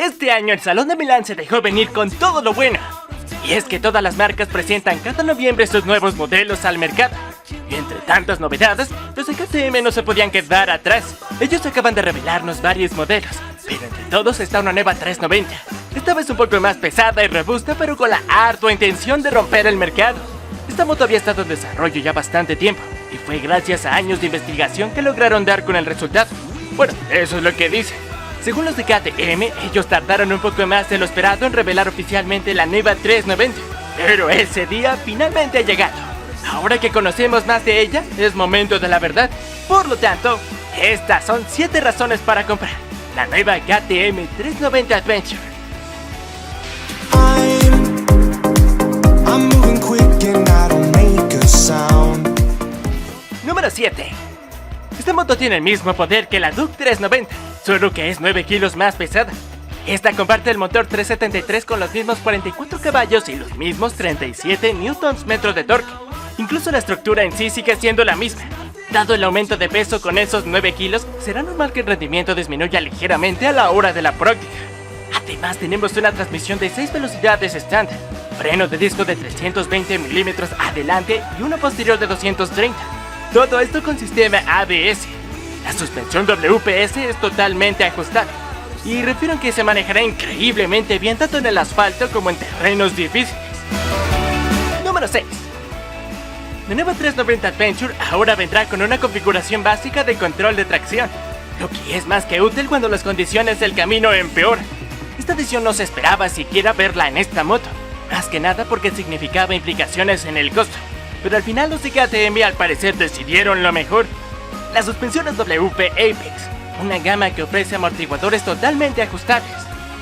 Este año el Salón de Milán se dejó venir con todo lo bueno. Y es que todas las marcas presentan cada noviembre sus nuevos modelos al mercado. Y entre tantas novedades, los de KTM no se podían quedar atrás. Ellos acaban de revelarnos varios modelos, pero entre todos está una nueva 390. Esta vez un poco más pesada y robusta, pero con la ardua intención de romper el mercado. Esta moto había estado en desarrollo ya bastante tiempo, y fue gracias a años de investigación que lograron dar con el resultado. Bueno, eso es lo que dicen. Según los de KTM, ellos tardaron un poco más de lo esperado en revelar oficialmente la nueva 390, pero ese día finalmente ha llegado. Ahora que conocemos más de ella, es momento de la verdad. Por lo tanto, estas son 7 razones para comprar la nueva KTM 390 Adventure. I'm moving quick and I don't make a sound. Número 7. Esta moto tiene el mismo poder que la Duke 390, solo que es 9 kilos más pesada. Esta comparte el motor 373 con los mismos 44 caballos y los mismos 37 Nm de torque. Incluso la estructura en sí sigue siendo la misma. Dado el aumento de peso con esos 9 kilos, será normal que el rendimiento disminuya ligeramente a la hora de la práctica. Además tenemos una transmisión de 6 velocidades estándar, freno de disco de 320 mm adelante y uno posterior de 230. Todo esto con sistema ABS. La suspensión WPS es totalmente ajustable y refieren que se manejará increíblemente bien tanto en el asfalto como en terrenos difíciles. Número 6. La nueva 390 Adventure ahora vendrá con una configuración básica de control de tracción, lo que es más que útil cuando las condiciones del camino empeoran. Esta edición no se esperaba siquiera verla en esta moto, más que nada porque significaba implicaciones en el costo, pero al final los de KTM al parecer decidieron lo mejor. Las suspensiones WP Apex, una gama que ofrece amortiguadores totalmente ajustables,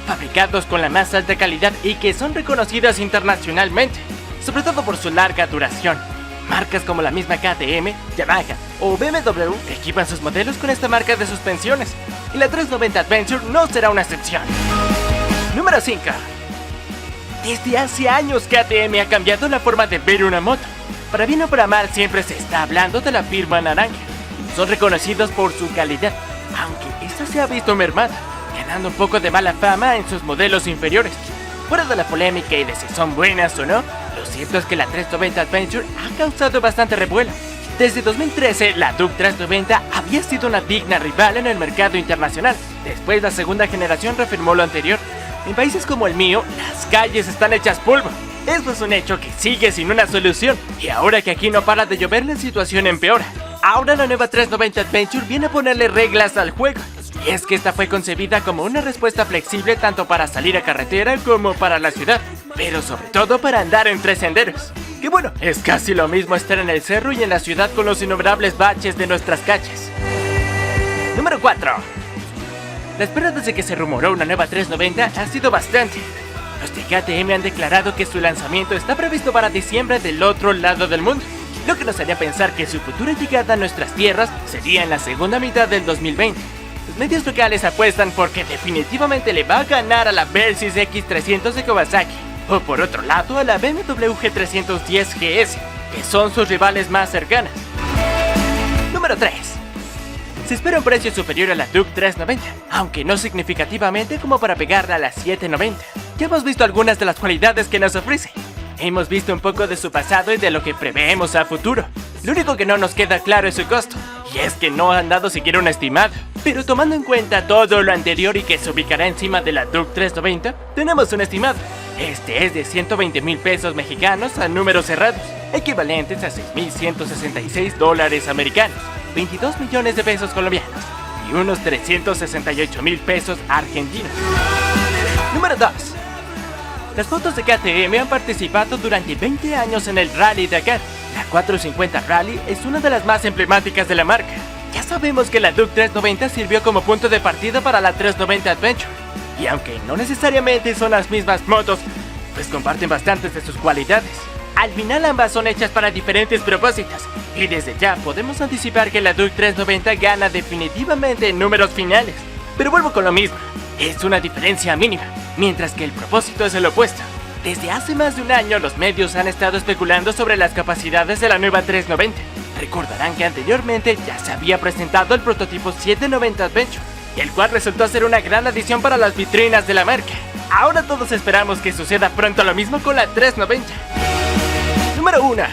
fabricados con la más alta calidad y que son reconocidas internacionalmente, sobre todo por su larga duración. Marcas como la misma KTM, Yamaha o BMW equipan sus modelos con esta marca de suspensiones, y la 390 Adventure no será una excepción. Número 5. Desde hace años KTM ha cambiado la forma de ver una moto. Para bien o para mal siempre se está hablando de la firma naranja. Son reconocidos por su calidad, aunque esta se ha visto mermada, ganando un poco de mala fama en sus modelos inferiores. Fuera de la polémica y de si son buenas o no, lo cierto es que la 390 Adventure ha causado bastante revuelo. Desde 2013, la Duke 390 había sido una digna rival en el mercado internacional. Después, la segunda generación reafirmó lo anterior. En países como el mío, las calles están hechas polvo. Eso es un hecho que sigue sin una solución. Y ahora que aquí no para de llover, la situación empeora. Ahora la nueva 390 Adventure viene a ponerle reglas al juego. Y es que esta fue concebida como una respuesta flexible tanto para salir a carretera como para la ciudad, pero sobre todo para andar entre senderos. Que bueno, es casi lo mismo estar en el cerro y en la ciudad con los innumerables baches de nuestras calles. Número 4. La espera desde que se rumoró una nueva 390 ha sido bastante. Los de KTM han declarado que su lanzamiento está previsto para diciembre del otro lado del mundo, lo que nos haría pensar que su futura llegada a nuestras tierras sería en la segunda mitad del 2020. Los medios locales apuestan porque definitivamente le va a ganar a la Versys X300 de Kawasaki, o por otro lado a la BMW G310 GS, que son sus rivales más cercanas. Número 3. Se espera un precio superior a la Duke 390, aunque no significativamente como para pegarla a la 790. Ya hemos visto algunas de las cualidades que nos ofrece. Hemos visto un poco de su pasado y de lo que preveemos a futuro. Lo único que no nos queda claro es su costo, y es que no han dado siquiera un estimado. Pero tomando en cuenta todo lo anterior y que se ubicará encima de la Duke 390, tenemos un estimado. Este es de 120,000 pesos mexicanos a números cerrados, equivalentes a 6,166 dólares americanos, 22 millones de pesos colombianos y unos 368,000 pesos argentinos. Número 2. Las motos de KTM han participado durante 20 años en el Rally Dakar. La 450 Rally es una de las más emblemáticas de la marca. Ya sabemos que la Duke 390 sirvió como punto de partida para la 390 Adventure. Y aunque no necesariamente son las mismas motos, pues comparten bastantes de sus cualidades. Al final ambas son hechas para diferentes propósitos, y desde ya podemos anticipar que la Duke 390 gana definitivamente en números finales. Pero vuelvo con lo mismo, es una diferencia mínima, mientras que el propósito es el opuesto. Desde hace más de un año los medios han estado especulando sobre las capacidades de la nueva 390. Recordarán que anteriormente ya se había presentado el prototipo 790 Adventure, el cual resultó ser una gran adición para las vitrinas de la marca. Ahora todos esperamos que suceda pronto lo mismo con la 390. Número 1.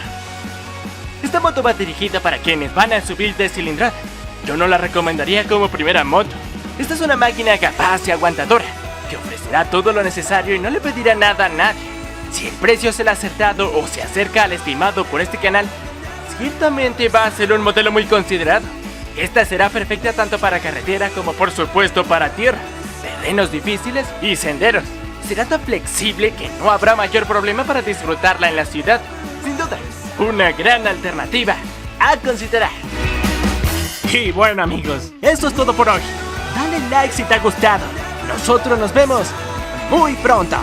Esta moto va dirigida para quienes van a subir de cilindrada. Yo no la recomendaría como primera moto. Esta es una máquina capaz y aguantadora, que ofrecerá todo lo necesario y no le pedirá nada a nadie. Si el precio es el acertado o se acerca al estimado por este canal, ciertamente va a ser un modelo muy considerado. Esta será perfecta tanto para carretera como por supuesto para tierra, terrenos difíciles y senderos. Será tan flexible que no habrá mayor problema para disfrutarla en la ciudad. Sin duda, una gran alternativa a considerar. Y bueno amigos, eso es todo por hoy. Dale like si te ha gustado. Nosotros nos vemos muy pronto.